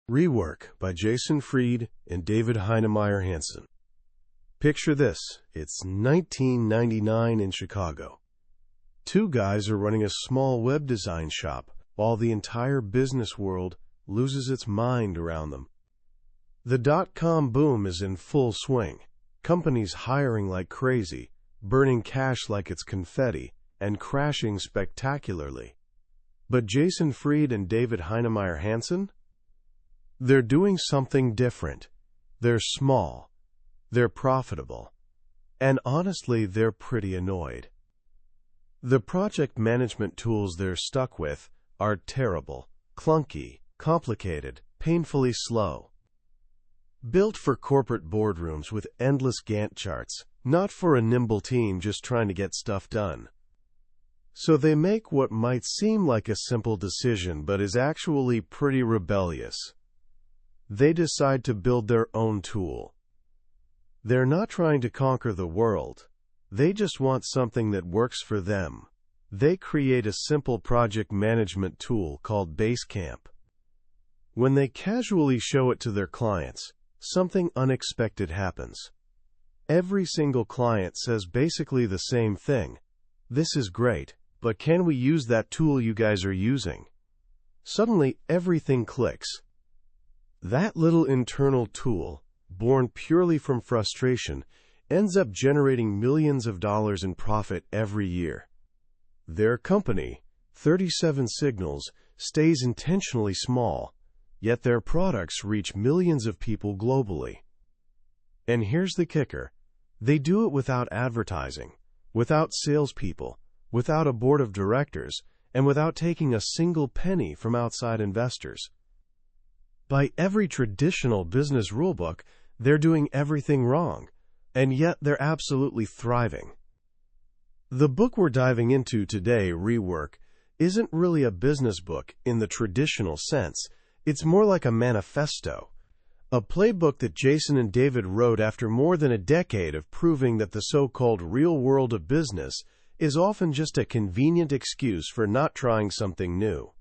Rework by Jason Fried and David Heinemeier Hansson. Picture this, it's 1999 in Chicago. Two guys are running a small web design shop while the entire business world loses its mind around them. The dot-com boom is in full swing, companies hiring like crazy, burning cash like it's confetti, and crashing spectacularly. But Jason Fried and David Heinemeier Hansson? They're doing something different. They're small. They're profitable. And honestly, they're pretty annoyed. The project management tools they're stuck with are terrible, clunky, complicated, painfully slow. Built for corporate boardrooms with endless Gantt charts, not for a nimble team just trying to get stuff done. So they make what might seem like a simple decision but is actually pretty rebellious. They decide to build their own tool. They're not trying to conquer the world. They just want something that works for them. They create a simple project management tool called Basecamp. When they casually show it to their clients, something unexpected happens. Every single client says basically the same thing. This is great, but can we use that tool you guys are using? Suddenly, everything clicks. That little internal tool, born purely from frustration, ends up generating millions of dollars in profit every year. Their company, 37 Signals, stays intentionally small, yet their products reach millions of people globally. And here's the kicker. They do it without advertising, without salespeople, without a board of directors, and without taking a single penny from outside investors. By every traditional business rulebook, they're doing everything wrong, and yet they're absolutely thriving. The book we're diving into today, Rework, isn't really a business book in the traditional sense. It's more like a manifesto, a playbook that Jason and David wrote after more than a decade of proving that the so-called real world of business is often just a convenient excuse for not trying something new.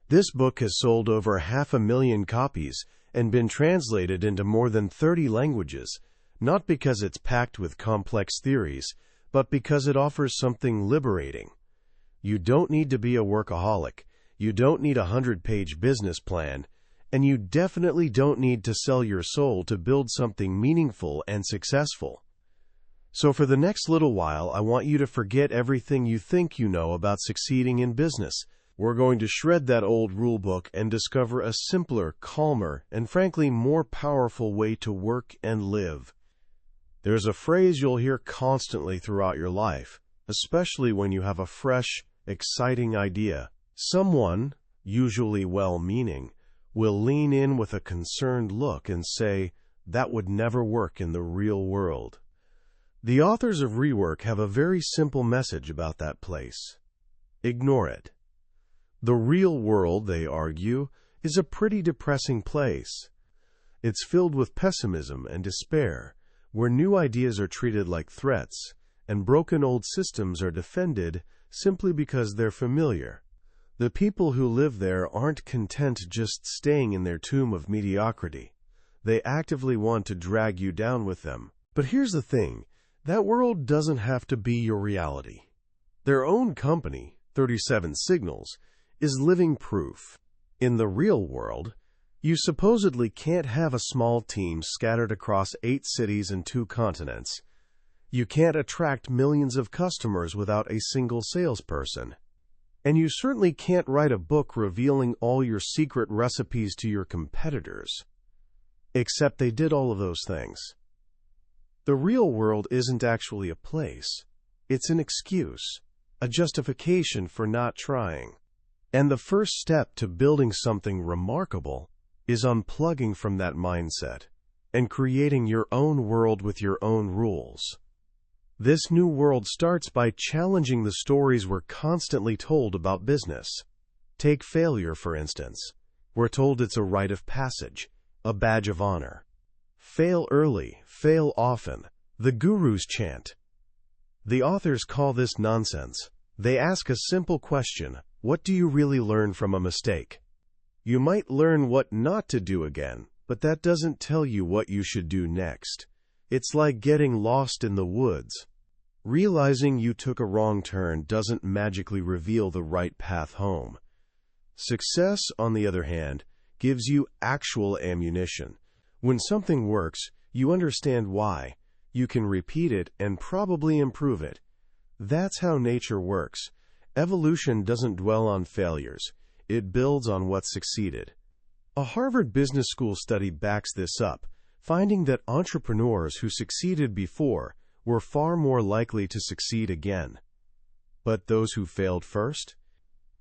This book has sold over 500,000 copies and been translated into more than 30 languages, not because it's packed with complex theories, but because it offers something liberating. You don't need to be a workaholic, you don't need a 100-page business plan, and you definitely don't need to sell your soul to build something meaningful and successful. So for the next little while, I want you to forget everything you think you know about succeeding in business. We're going to shred that old rulebook and discover a simpler, calmer, and frankly more powerful way to work and live. There's a phrase you'll hear constantly throughout your life, especially when you have a fresh, exciting idea. Someone, usually well-meaning, will lean in with a concerned look and say, "That would never work in the real world." The authors of Rework have a very simple message about that place. Ignore it. The real world, they argue, is a pretty depressing place. It's filled with pessimism and despair, where new ideas are treated like threats, and broken old systems are defended simply because they're familiar. The people who live there aren't content just staying in their tomb of mediocrity. They actively want to drag you down with them. But here's the thing, that world doesn't have to be your reality. Their own company, 37 Signals, is living proof. In the real world, you supposedly can't have a small team scattered across 8 cities and 2 continents. You can't attract millions of customers without a single salesperson. And you certainly can't write a book revealing all your secret recipes to your competitors. Except they did all of those things. The real world isn't actually a place. It's an excuse, a justification for not trying. And the first step to building something remarkable is unplugging from that mindset and creating your own world with your own rules. This new world starts by challenging the stories we're constantly told about business. Take failure, for instance. We're told it's a rite of passage, a badge of honor. Fail early, fail often, the gurus chant. The authors call this nonsense. They ask a simple question: what do you really learn from a mistake? You might learn what not to do again, but that doesn't tell you what you should do next. It's like getting lost in the woods. Realizing you took a wrong turn doesn't magically reveal the right path home. Success, on the other hand, gives you actual ammunition. When something works, you understand why. You can repeat it and probably improve it. That's how nature works. Evolution doesn't dwell on failures. It builds on what succeeded. A Harvard Business School study backs this up, finding that entrepreneurs who succeeded before were far more likely to succeed again. But those who failed first?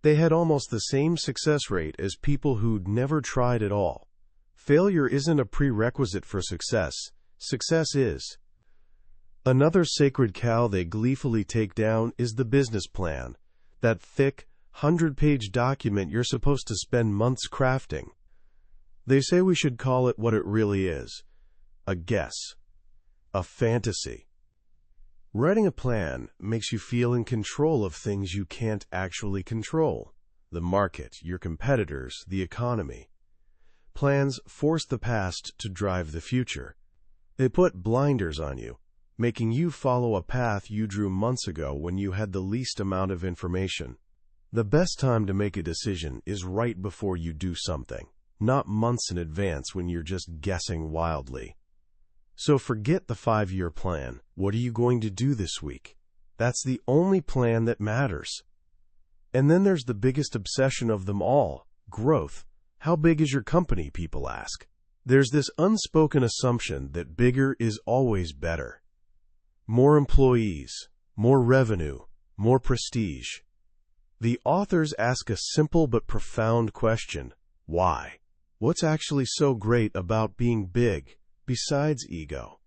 They had almost the same success rate as people who'd never tried at all. Failure isn't a prerequisite for success. Success is. Another sacred cow they gleefully take down is the business plan, that thick, 100-page document you're supposed to spend months crafting. They say we should call it what it really is: a guess, a fantasy. Writing a plan makes you feel in control of things you can't actually control: the market, your competitors, the economy. Plans force the past to drive the future. They put blinders on you, making you follow a path you drew months ago when you had the least amount of information. The best time to make a decision is right before you do something, not months in advance when you're just guessing wildly. So forget the 5-year plan. What are you going to do this week? That's the only plan that matters. And then there's the biggest obsession of them all: growth. How big is your company, people ask. There's this unspoken assumption that bigger is always better. More employees, more revenue, more prestige. The authors ask a simple but profound question: why? What's actually so great about being big, besides ego?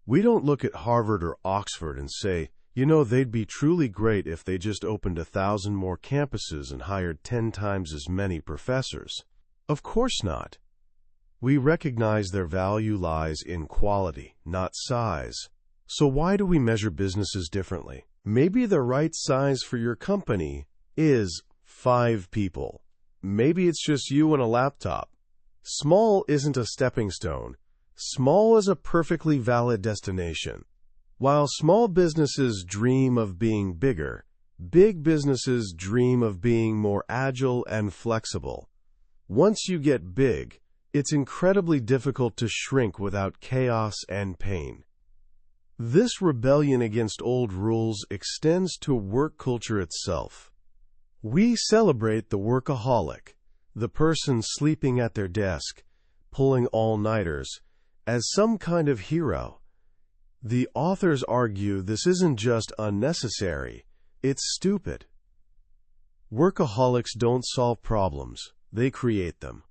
We don't look at Harvard or Oxford and say, they'd be truly great if they just opened 1,000 more campuses and hired 10 times as many professors. Of course not. We recognize their value lies in quality, not size. So why do we measure businesses differently? Maybe the right size for your company is 5 people. Maybe it's just you and a laptop. Small isn't a stepping stone. Small is a perfectly valid destination. While small businesses dream of being bigger, big businesses dream of being more agile and flexible. Once you get big, it's incredibly difficult to shrink without chaos and pain. This rebellion against old rules extends to work culture itself. We celebrate the workaholic, the person sleeping at their desk, pulling all-nighters, as some kind of hero. The authors argue this isn't just unnecessary, it's stupid. Workaholics don't solve problems, they create them.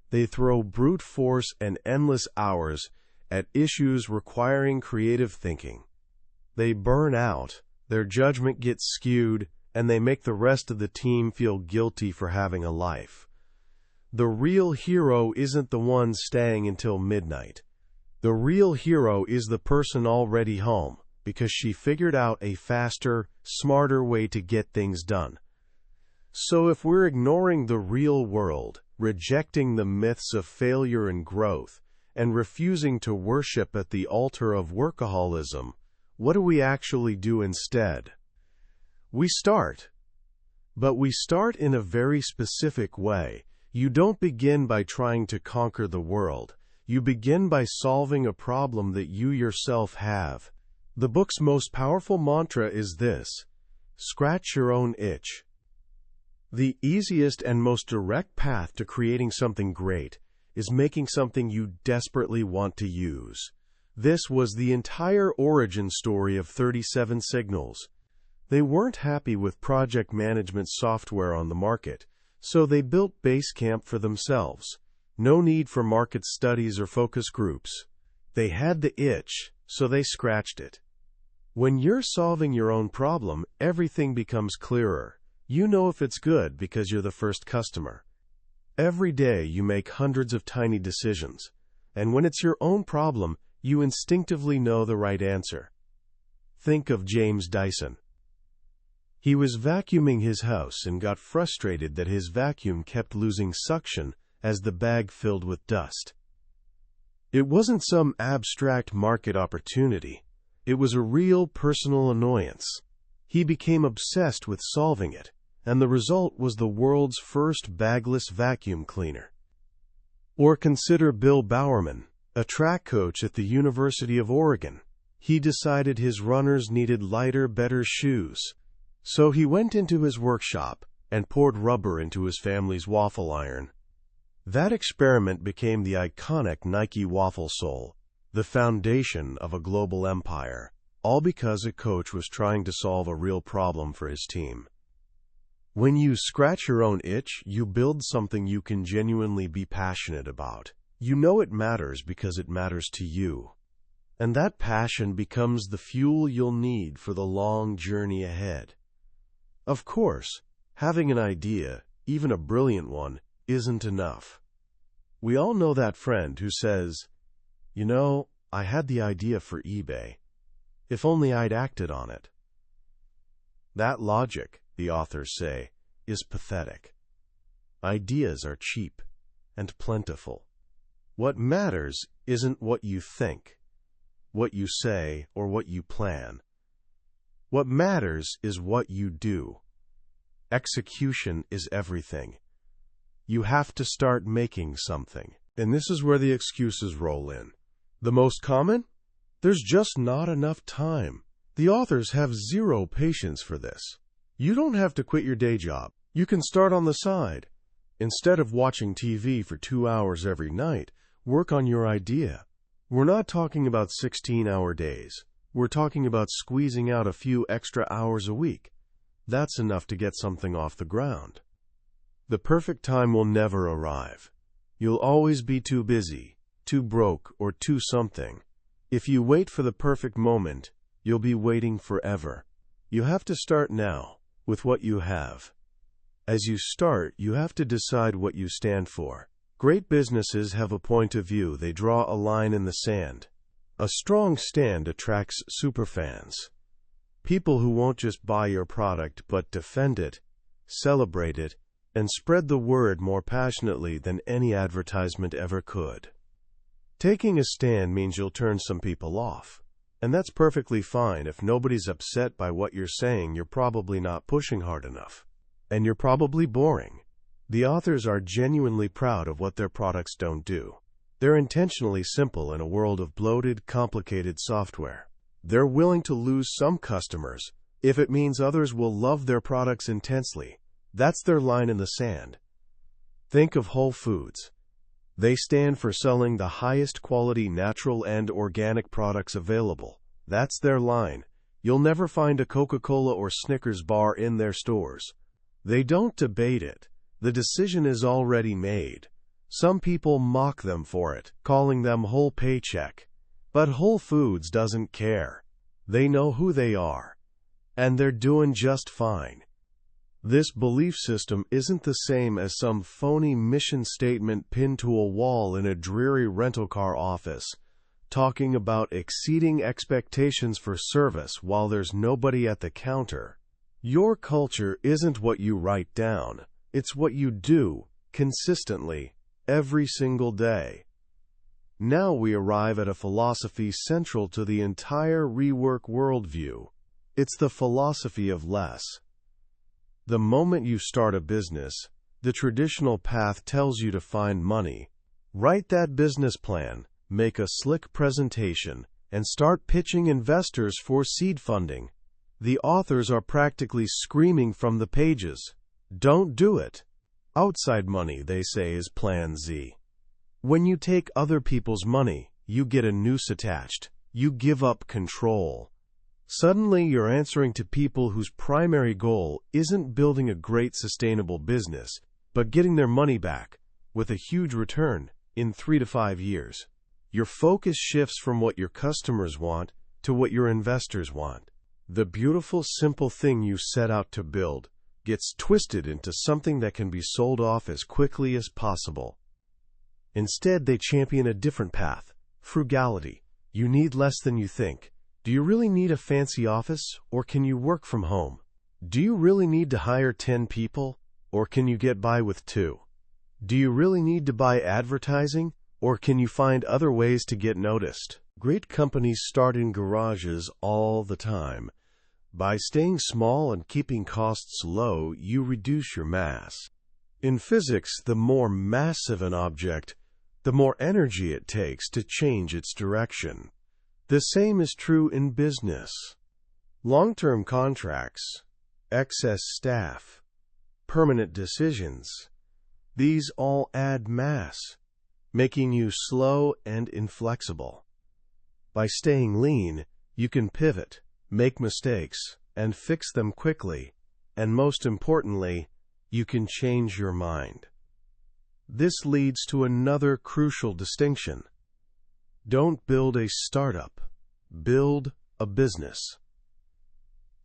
They throw brute force and endless hours at issues requiring creative thinking. They burn out, their judgment gets skewed, and they make the rest of the team feel guilty for having a life. The real hero isn't the one staying until midnight. The real hero is the person already home, because she figured out a faster, smarter way to get things done. So if we're ignoring the real world, rejecting the myths of failure and growth, and refusing to worship at the altar of workaholism, what do we actually do instead? We start. But we start in a very specific way. You don't begin by trying to conquer the world. You begin by solving a problem that you yourself have. The book's most powerful mantra is this: scratch your own itch. The easiest and most direct path to creating something great is making something you desperately want to use. This was the entire origin story of 37 Signals. They weren't happy with project management software on the market, so they built Basecamp for themselves. No need for market studies or focus groups. They had the itch, so they scratched it. When you're solving your own problem, everything becomes clearer. You know if it's good because you're the first customer. Every day you make hundreds of tiny decisions, and when it's your own problem, you instinctively know the right answer. Think of James Dyson. He was vacuuming his house and got frustrated that his vacuum kept losing suction as the bag filled with dust. It wasn't some abstract market opportunity. It was a real personal annoyance. He became obsessed with solving it, and the result was the world's first bagless vacuum cleaner. Or consider Bill Bowerman, a track coach at the University of Oregon. He decided his runners needed lighter, better shoes. So he went into his workshop and poured rubber into his family's waffle iron. That experiment became the iconic Nike waffle sole, the foundation of a global empire, all because a coach was trying to solve a real problem for his team. When you scratch your own itch, you build something you can genuinely be passionate about. You know it matters because it matters to you. And that passion becomes the fuel you'll need for the long journey ahead. Of course, having an idea, even a brilliant one, isn't enough. We all know that friend who says, "You know, I had the idea for eBay. If only I'd acted on it." That logic, the authors say, is pathetic. Ideas are cheap and plentiful. What matters isn't what you think, what you say, or what you plan. What matters is what you do. Execution is everything. You have to start making something. And this is where the excuses roll in. The most common? There's just not enough time. The authors have zero patience for this. You don't have to quit your day job. You can start on the side. Instead of watching TV for 2 hours every night, work on your idea. We're not talking about 16-hour days. We're talking about squeezing out a few extra hours a week. That's enough to get something off the ground. The perfect time will never arrive. You'll always be too busy, too broke, or too something. If you wait for the perfect moment, you'll be waiting forever. You have to start now, with what you have. As you start, you have to decide what you stand for. Great businesses have a point of view. They draw a line in the sand. A strong stand attracts superfans. People who won't just buy your product, but defend it, celebrate it, and spread the word more passionately than any advertisement ever could. Taking a stand means you'll turn some people off. And that's perfectly fine. If nobody's upset by what you're saying, you're probably not pushing hard enough. And you're probably boring. The authors are genuinely proud of what their products don't do. They're intentionally simple in a world of bloated, complicated software. They're willing to lose some customers if it means others will love their products intensely. That's their line in the sand. Think of Whole Foods. They stand for selling the highest quality natural and organic products available. That's their line. You'll never find a Coca-Cola or Snickers bar in their stores. They don't debate it. The decision is already made. Some people mock them for it, calling them whole paycheck. But Whole Foods doesn't care. They know who they are. And they're doing just fine. This belief system isn't the same as some phony mission statement pinned to a wall in a dreary rental car office, talking about exceeding expectations for service while there's nobody at the counter. Your culture isn't what you write down. It's what you do, consistently, every single day. Now we arrive at a philosophy central to the entire Rework worldview. It's the philosophy of less. The moment you start a business, the traditional path tells you to find money. Write that business plan, make a slick presentation, and start pitching investors for seed funding. The authors are practically screaming from the pages. Don't do it. Outside money, they say, is Plan Z. When you take other people's money, you get a noose attached. You give up control. Suddenly, you're answering to people whose primary goal isn't building a great sustainable business, but getting their money back, with a huge return, in 3 to 5 years. Your focus shifts from what your customers want to what your investors want. The beautiful, simple thing you set out to build gets twisted into something that can be sold off as quickly as possible. Instead, they champion a different path: frugality. You need less than you think. Do you really need a fancy office, or can you work from home? Do you really need to hire 10 people, or can you get by with 2? Do you really need to buy advertising, or can you find other ways to get noticed? Great companies start in garages all the time. By staying small and keeping costs low, you reduce your mass. In physics, the more massive an object, the more energy it takes to change its direction. The same is true in business. Long-term contracts, excess staff, permanent decisions, these all add mass, making you slow and inflexible. By staying lean, you can pivot, make mistakes, and fix them quickly, and most importantly, you can change your mind. This leads to another crucial distinction. Don't build a startup, build a business.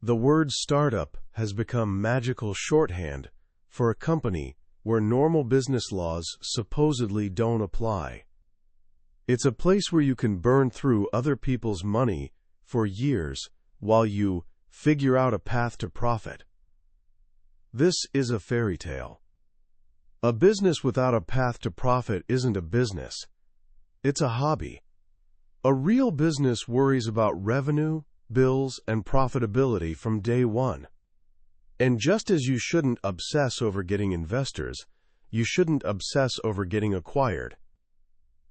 The word startup has become magical shorthand for a company where normal business laws supposedly don't apply. It's a place where you can burn through other people's money for years while you figure out a path to profit. This is a fairy tale. A business without a path to profit isn't a business. It's a hobby. A real business worries about revenue, bills, and profitability from day one. And just as you shouldn't obsess over getting investors, you shouldn't obsess over getting acquired.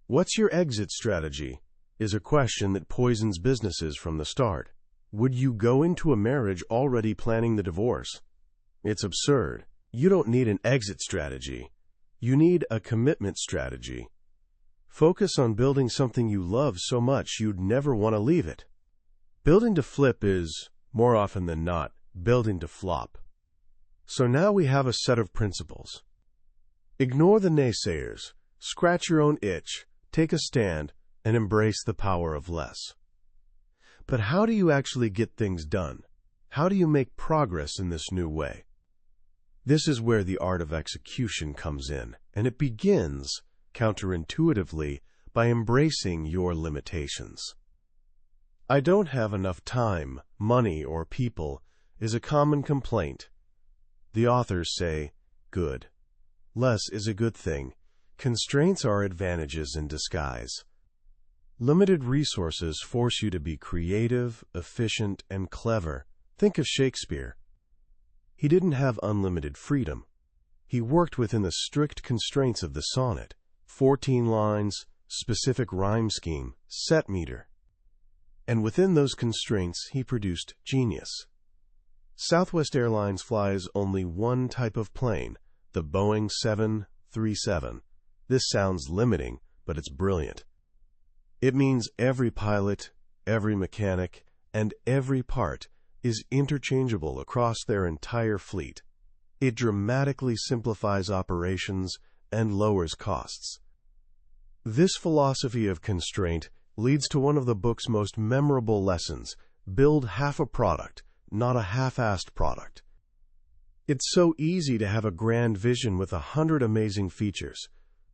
What's your exit strategy? Is a question that poisons businesses from the start. Would you go into a marriage already planning the divorce? It's absurd. You don't need an exit strategy. You need a commitment strategy. Focus on building something you love so much you'd never want to leave it. Building to flip is, more often than not, building to flop. So now we have a set of principles. Ignore the naysayers, scratch your own itch, take a stand, and embrace the power of less. But how do you actually get things done? How do you make progress in this new way? This is where the art of execution comes in, and it begins, counterintuitively, by embracing your limitations. I don't have enough time, money, or people is a common complaint. The authors say, good. Less is a good thing. Constraints are advantages in disguise. Limited resources force you to be creative, efficient, and clever. Think of Shakespeare. He didn't have unlimited freedom. He worked within the strict constraints of the sonnet: 14 lines, specific rhyme scheme, set meter. And within those constraints, he produced genius. Southwest Airlines flies only one type of plane, the Boeing 737. This sounds limiting, but it's brilliant. It means every pilot, every mechanic, and every part is interchangeable across their entire fleet. It dramatically simplifies operations and lowers costs. This philosophy of constraint leads to one of the book's most memorable lessons: build half a product, not a half-assed product. It's so easy to have a grand vision with 100 amazing features,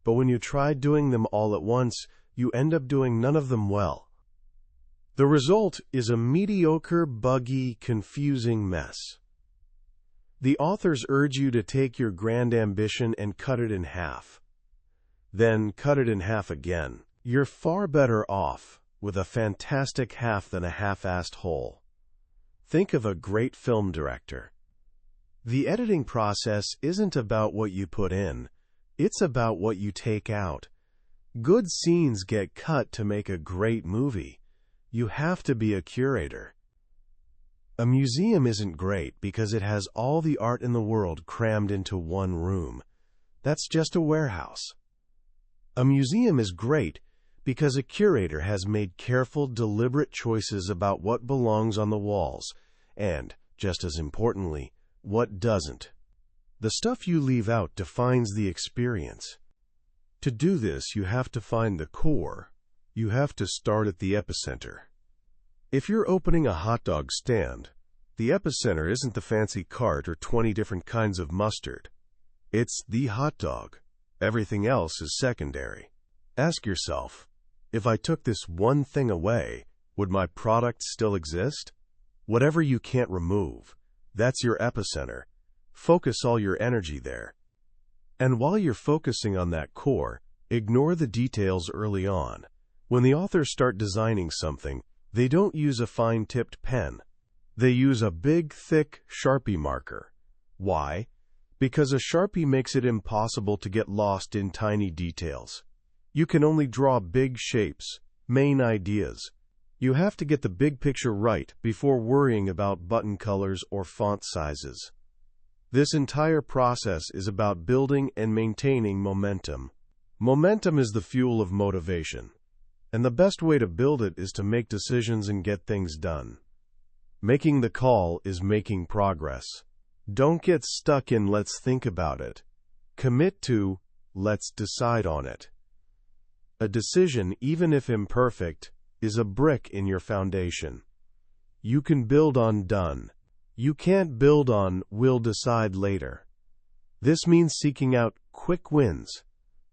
but when you try doing them all at once, you end up doing none of them well. The result is a mediocre, buggy, confusing mess. The authors urge you to take your grand ambition and cut it in half. Then cut it in half again. You're far better off with a fantastic half than a half-assed whole. Think of a great film director. The editing process isn't about what you put in. It's about what you take out. Good scenes get cut to make a great movie. You have to be a curator. A museum isn't great because it has all the art in the world crammed into one room. That's just a warehouse. A museum is great because a curator has made careful, deliberate choices about what belongs on the walls and, just as importantly, what doesn't. The stuff you leave out defines the experience. To do this, you have to find the core. You have to start at the epicenter. If you're opening a hot dog stand, the epicenter isn't the fancy cart or 20 different kinds of mustard. It's the hot dog. Everything else is secondary. Ask yourself, if I took this one thing away, would my product still exist? Whatever you can't remove, That's your epicenter. Focus all your energy there. And while you're focusing on that core, ignore the details early on. When the authors start designing something, they don't use a fine-tipped pen. They use a big, thick Sharpie marker. Why? Because a Sharpie makes it impossible to get lost in tiny details. You can only draw big shapes, main ideas. You have to get the big picture right before worrying about button colors or font sizes. This entire process is about building and maintaining momentum. Momentum is the fuel of motivation, and the best way to build it is to make decisions and get things done. Making the call is making progress. Don't get stuck in "let's think about it." Commit to "let's decide on it." A decision, even if imperfect, is a brick in your foundation. You can build on "done." You can't build on "we'll decide later." This means seeking out quick wins.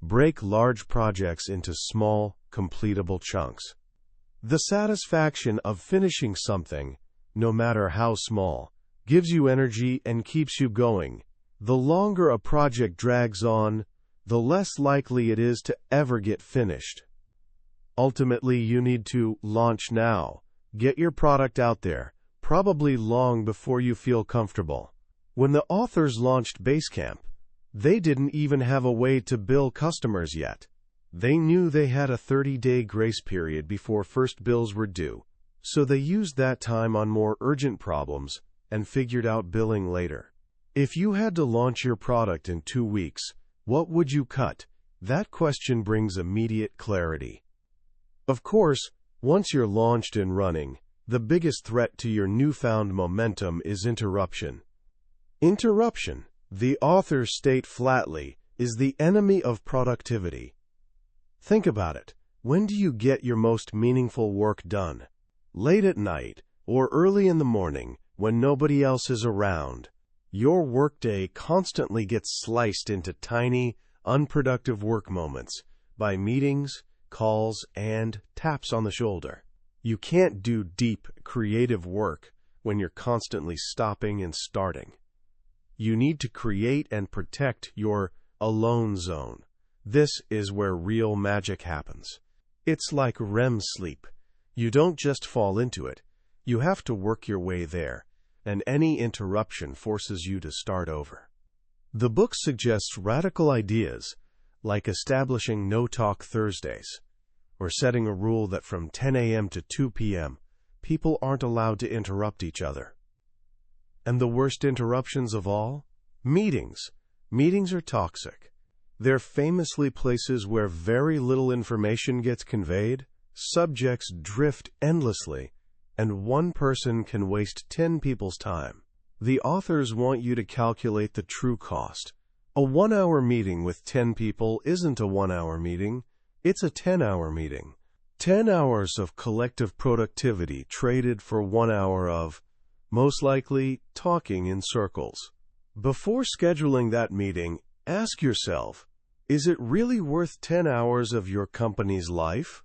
Break large projects into small, completable chunks. The satisfaction of finishing something, no matter how small, gives you energy and keeps you going. The longer a project drags on, the less likely it is to ever get finished. Ultimately, you need to launch now. Get your product out there, probably long before you feel comfortable. When the authors launched Basecamp, they didn't even have a way to bill customers yet. They knew they had a 30-day grace period before first bills were due, so they used that time on more urgent problems and figured out billing later. If you had to launch your product in 2 weeks, what would you cut? That question brings immediate clarity. Of course, once you're launched and running, the biggest threat to your newfound momentum is interruption. Interruption, the authors state flatly, is the enemy of productivity. Think about it. When do you get your most meaningful work done? Late at night or early in the morning when nobody else is around. Your workday constantly gets sliced into tiny, unproductive work moments by meetings, calls, and taps on the shoulder. You can't do deep, creative work when you're constantly stopping and starting. You need to create and protect your alone zone. This is where real magic happens. It's like REM sleep. You don't just fall into it. You have to work your way there, and any interruption forces you to start over. The book suggests radical ideas, like establishing no-talk Thursdays, or setting a rule that from 10 a.m. to 2 p.m., people aren't allowed to interrupt each other. And the worst interruptions of all? Meetings. Meetings are toxic. They're famously places where very little information gets conveyed, subjects drift endlessly, and one person can waste 10 people's time. The authors want you to calculate the true cost. A 1-hour meeting with 10 people isn't a 1-hour meeting. It's a 10-hour meeting. 10 hours of collective productivity traded for 1 hour of, most likely, talking in circles. Before scheduling that meeting, ask yourself, is it really worth 10 hours of your company's life?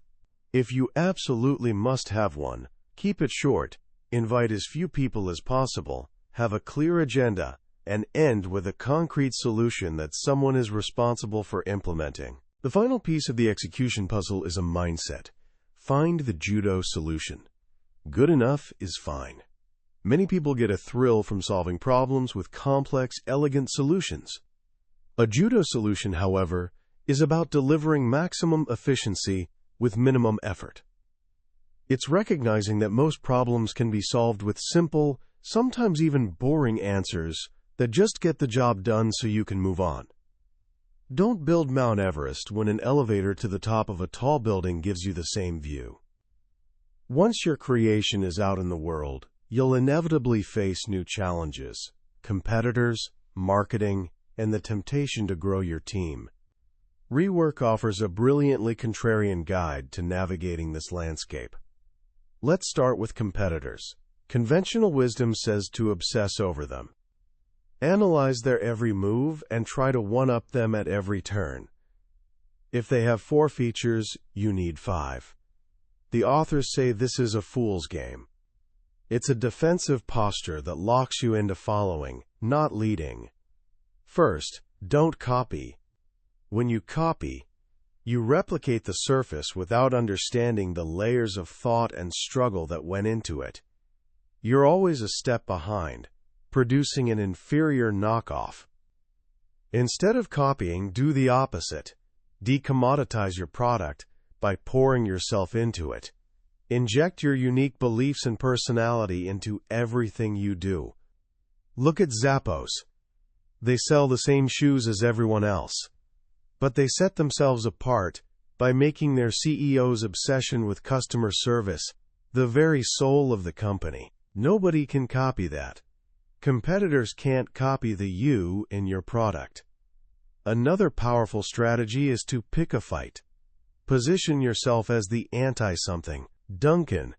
If you absolutely must have one, keep it short, invite as few people as possible, have a clear agenda, and end with a concrete solution that someone is responsible for implementing. The final piece of the execution puzzle is a mindset. Find the judo solution. Good enough is fine. Many people get a thrill from solving problems with complex, elegant solutions. A judo solution, however, is about delivering maximum efficiency with minimum effort. It's recognizing that most problems can be solved with simple, sometimes even boring answers that just get the job done so you can move on. Don't build Mount Everest when an elevator to the top of a tall building gives you the same view. Once your creation is out in the world, you'll inevitably face new challenges, competitors, marketing, and the temptation to grow your team. Rework offers a brilliantly contrarian guide to navigating this landscape. Let's start with competitors. Conventional wisdom says to obsess over them. Analyze their every move and try to one-up them at every turn. If they have 4 features, you need 5. The authors say this is a fool's game. It's a defensive posture that locks you into following, not leading. First, don't copy. When you copy, you replicate the surface without understanding the layers of thought and struggle that went into it. You're always a step behind, producing an inferior knockoff. Instead of copying, do the opposite. Decommoditize your product by pouring yourself into it. Inject your unique beliefs and personality into everything you do. Look at Zappos. They sell the same shoes as everyone else, but they set themselves apart by making their CEO's obsession with customer service the very soul of the company. Nobody can copy that. Competitors can't copy the you in your product. Another powerful strategy is to pick a fight. Position yourself as the anti-something. Dunkin'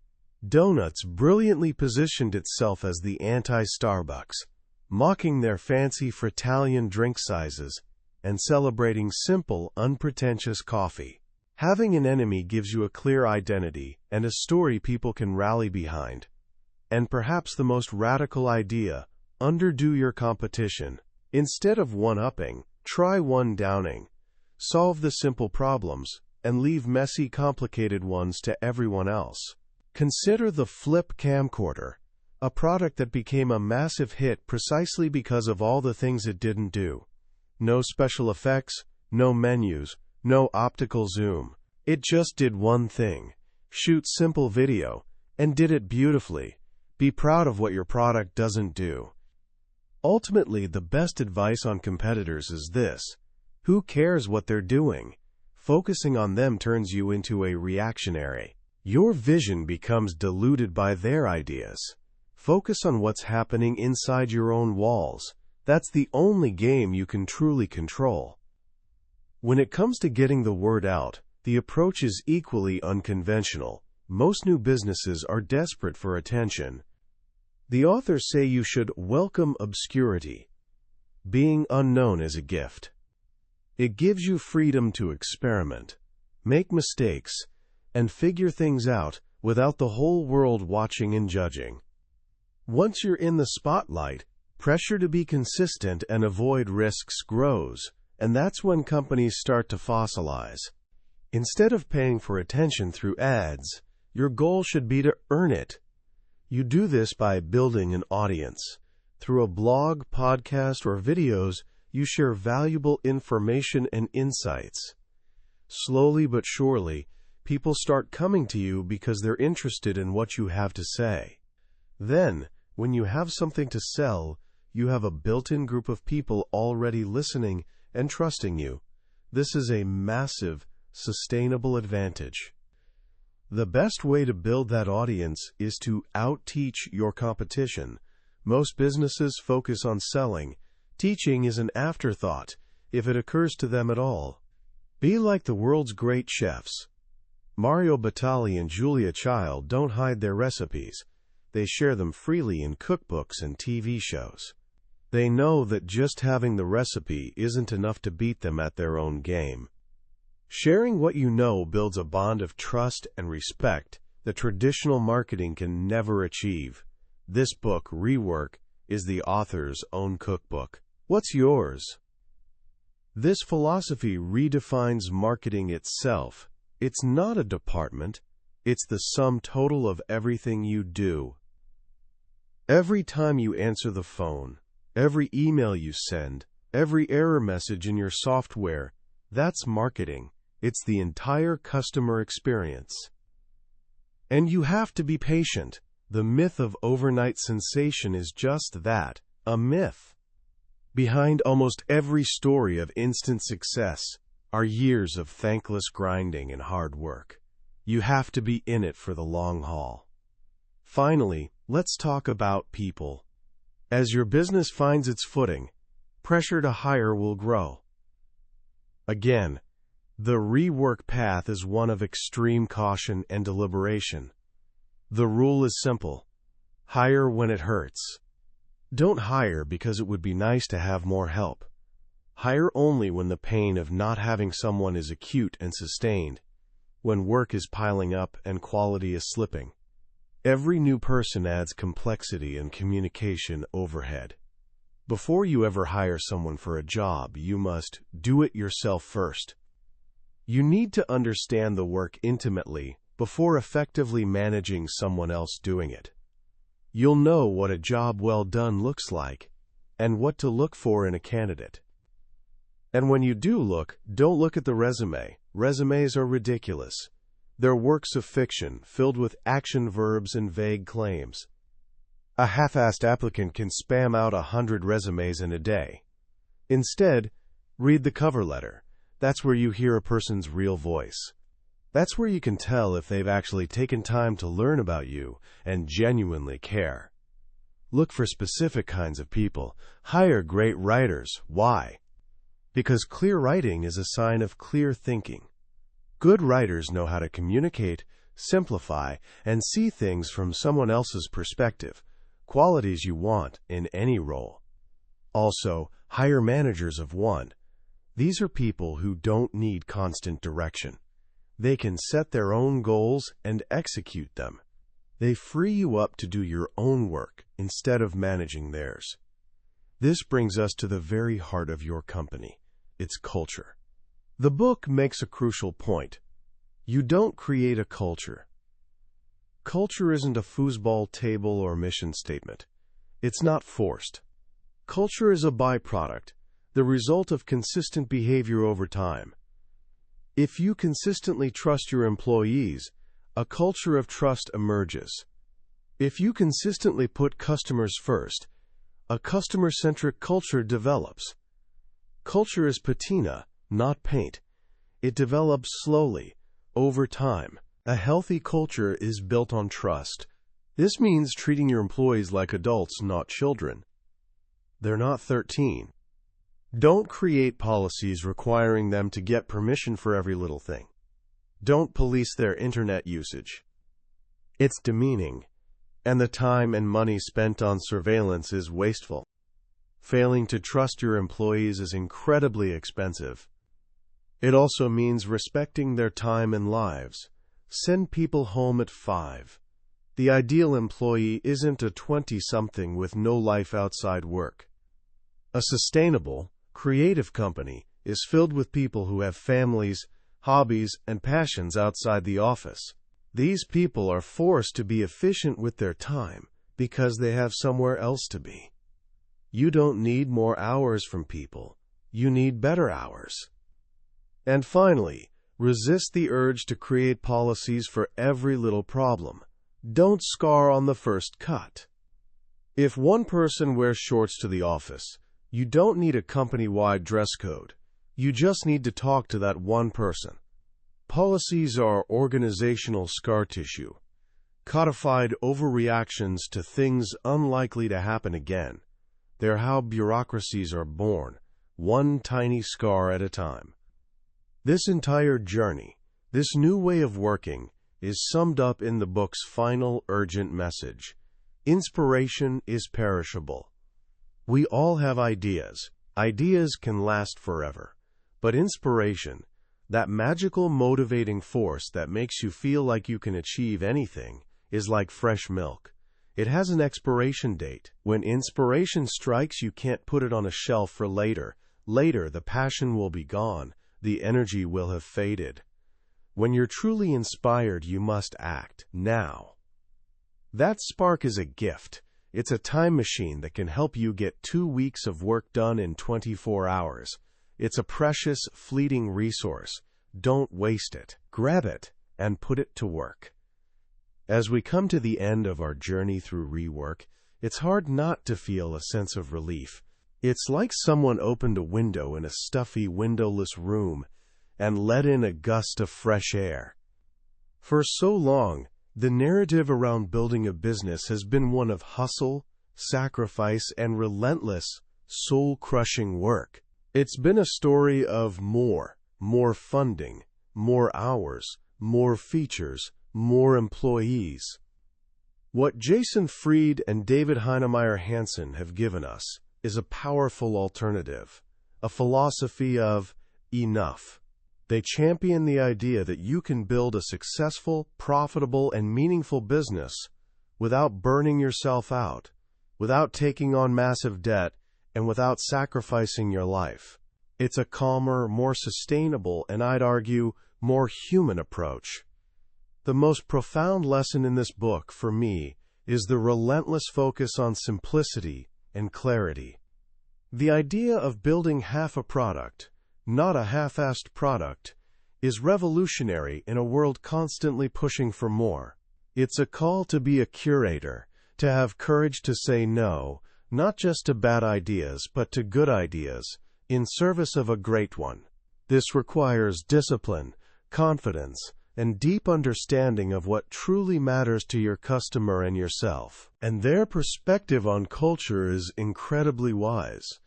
Donuts brilliantly positioned itself as the anti-Starbucks, mocking their fancy Fritalian drink sizes and celebrating simple, unpretentious coffee. Having an enemy gives you a clear identity and a story people can rally behind. And perhaps the most radical idea, underdo your competition. Instead of one-upping, try one-downing. Solve the simple problems and leave messy, complicated ones to everyone else. Consider the Flip camcorder, a product that became a massive hit precisely because of all the things it didn't do. No special effects, no menus, no optical zoom. It just did one thing: shoot simple video, and did it beautifully. Be proud of what your product doesn't do. Ultimately, the best advice on competitors is this: who cares what they're doing? Focusing on them turns you into a reactionary. Your vision becomes diluted by their ideas. Focus on what's happening inside your own walls. That's the only game you can truly control. When it comes to getting the word out, the approach is equally unconventional. Most new businesses are desperate for attention. The authors say you should welcome obscurity. Being unknown is a gift. It gives you freedom to experiment, make mistakes, and figure things out without the whole world watching and judging. Once you're in the spotlight, pressure to be consistent and avoid risks grows, and that's when companies start to fossilize. Instead of paying for attention through ads, your goal should be to earn it. You do this by building an audience. Through a blog, podcast, or videos, you share valuable information and insights. Slowly but surely, people start coming to you because they're interested in what you have to say. Then, when you have something to sell, you have a built-in group of people already listening and trusting you. This is a massive, sustainable advantage. The best way to build that audience is to out-teach your competition. Most businesses focus on selling. Teaching is an afterthought, if it occurs to them at all. Be like the world's great chefs. Mario Batali and Julia Child don't hide their recipes. They share them freely in cookbooks and TV shows. They know that just having the recipe isn't enough to beat them at their own game. Sharing what you know builds a bond of trust and respect that traditional marketing can never achieve. This book, Rework, is the author's own cookbook. What's yours? This philosophy redefines marketing itself. It's not a department. It's the sum total of everything you do. Every time you answer the phone, every email you send, every error message in your software, that's marketing. It's the entire customer experience. And you have to be patient. The myth of overnight sensation is just that, a myth. Behind almost every story of instant success are years of thankless grinding and hard work. You have to be in it for the long haul. Finally, let's talk about people. As your business finds its footing, pressure to hire will grow. Again, the rework path is one of extreme caution and deliberation. The rule is simple: hire when it hurts. Don't hire because it would be nice to have more help. Hire only when the pain of not having someone is acute and sustained, when work is piling up and quality is slipping. Every new person adds complexity and communication overhead. Before you ever hire someone for a job, you must do it yourself first. You need to understand the work intimately before effectively managing someone else doing it. You'll know what a job well done looks like and what to look for in a candidate. And when you do look, don't look at the resume. Resumes are ridiculous. They're works of fiction filled with action verbs and vague claims. A half-assed applicant can spam out 100 resumes in a day. Instead, read the cover letter. That's where you hear a person's real voice. That's where you can tell if they've actually taken time to learn about you and genuinely care. Look for specific kinds of people. Hire great writers. Why? Because clear writing is a sign of clear thinking. Good writers know how to communicate, simplify, and see things from someone else's perspective, qualities you want in any role. Also, hire managers of one. These are people who don't need constant direction. They can set their own goals and execute them. They free you up to do your own work instead of managing theirs. This brings us to the very heart of your company, its culture. The book makes a crucial point. You don't create a culture. Culture isn't a foosball table or mission statement. It's not forced. Culture is a byproduct, the result of consistent behavior over time. If you consistently trust your employees, a culture of trust emerges. If you consistently put customers first, a customer-centric culture develops. Culture is patina, not paint. It develops slowly, over time. A healthy culture is built on trust. This means treating your employees like adults, not children. They're not 13. Don't create policies requiring them to get permission for every little thing. Don't police their internet usage. It's demeaning, and the time and money spent on surveillance is wasteful. Failing to trust your employees is incredibly expensive. It also means respecting their time and lives. Send people home at 5. The ideal employee isn't a 20-something with no life outside work. A sustainable, creative company is filled with people who have families, hobbies, and passions outside the office. These people are forced to be efficient with their time because they have somewhere else to be. You don't need more hours from people. You need better hours. And finally, resist the urge to create policies for every little problem. Don't scar on the first cut. If one person wears shorts to the office, you don't need a company-wide dress code. You just need to talk to that one person. Policies are organizational scar tissue, codified overreactions to things unlikely to happen again. They're how bureaucracies are born, one tiny scar at a time. This entire journey, this new way of working, is summed up in the book's final urgent message. Inspiration is perishable. We all have ideas. Ideas can last forever. But inspiration, that magical motivating force that makes you feel like you can achieve anything, is like fresh milk. It has an expiration date. When inspiration strikes, you can't put it on a shelf for later. Later, the passion will be gone. The energy will have faded. When you're truly inspired, you must act now. That spark is a gift. It's a time machine that can help you get 2 weeks of work done in 24 hours. It's a precious, fleeting resource. Don't waste it. Grab it and put it to work. As we come to the end of our journey through Rework, it's hard not to feel a sense of relief. It's like someone opened a window in a stuffy, windowless room and let in a gust of fresh air. For so long, the narrative around building a business has been one of hustle, sacrifice, and relentless, soul-crushing work. It's been a story of more funding, more hours, more features, more employees. What Jason Fried and David Heinemeier Hansson have given us is a powerful alternative, a philosophy of enough. They champion the idea that you can build a successful, profitable, and meaningful business without burning yourself out, without taking on massive debt, and without sacrificing your life. It's a calmer, more sustainable, and I'd argue, more human approach. The most profound lesson in this book, for me, is the relentless focus on simplicity and clarity. The idea of building half a product, not a half-assed product, is revolutionary in a world constantly pushing for more. It's a call to be a curator, to have courage to say no, not just to bad ideas but to good ideas, in service of a great one. This requires discipline, confidence, and deep understanding of what truly matters to your customer and yourself. And their perspective on culture is incredibly wise.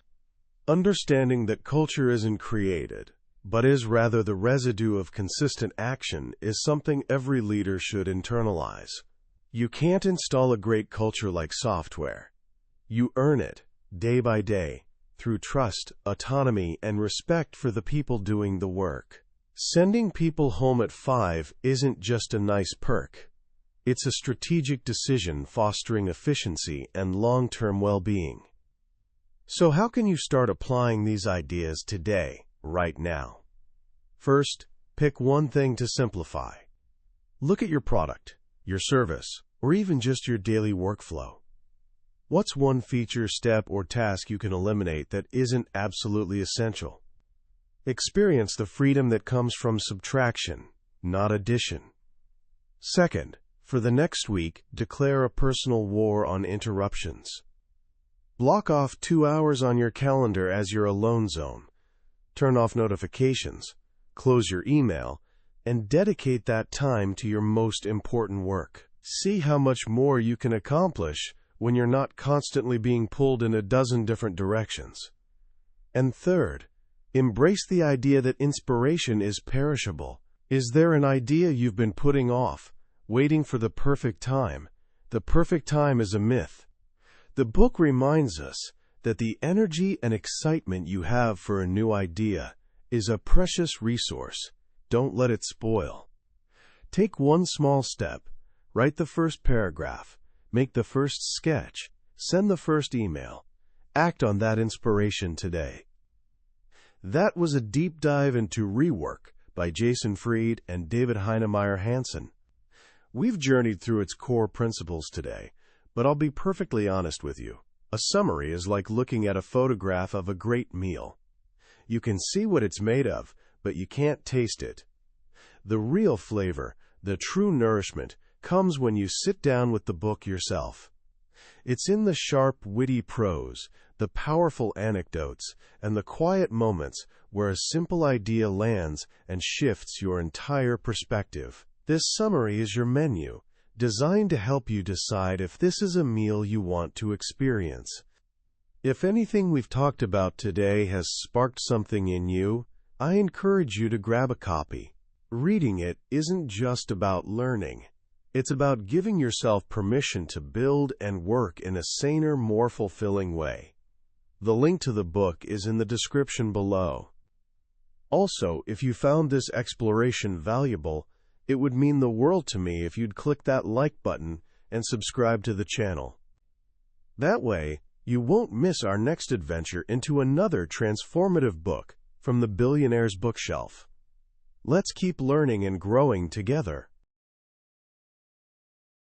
Understanding that culture isn't created, but is rather the residue of consistent action, is something every leader should internalize. You can't install a great culture like software. You earn it, day by day, through trust, autonomy, and respect for the people doing the work. Sending people home at 5 isn't just a nice perk. It's a strategic decision fostering efficiency and long-term well-being. So how can you start applying these ideas today, right now? First, pick one thing to simplify. Look at your product, your service, or even just your daily workflow. What's one feature, step, or task you can eliminate that isn't absolutely essential? Experience the freedom that comes from subtraction, not addition. Second, for the next week, declare a personal war on interruptions. Block off 2 hours on your calendar as your alone zone. Turn off notifications, close your email, and dedicate that time to your most important work. See how much more you can accomplish when you're not constantly being pulled in a dozen different directions. And third, embrace the idea that inspiration is perishable. Is there an idea you've been putting off, waiting for the perfect time? The perfect time is a myth. The book reminds us that the energy and excitement you have for a new idea is a precious resource. Don't let it spoil. Take one small step. Write the first paragraph. Make the first sketch. Send the first email. Act on that inspiration today. That was a deep dive into Rework by Jason Fried and David Heinemeier Hansson. We've journeyed through its core principles today, but I'll be perfectly honest with you. A summary is like looking at a photograph of a great meal. You can see what it's made of, but you can't taste it. The real flavor, the true nourishment, comes when you sit down with the book yourself. It's in the sharp, witty prose, the powerful anecdotes, and the quiet moments where a simple idea lands and shifts your entire perspective. This summary is your menu, designed to help you decide if this is a meal you want to experience. If anything we've talked about today has sparked something in you, I encourage you to grab a copy. Reading it isn't just about learning. It's about giving yourself permission to build and work in a saner, more fulfilling way. The link to the book is in the description below. Also, if you found this exploration valuable, it would mean the world to me if you'd click that like button and subscribe to the channel. That way, you won't miss our next adventure into another transformative book from the billionaire's bookshelf. Let's keep learning and growing together.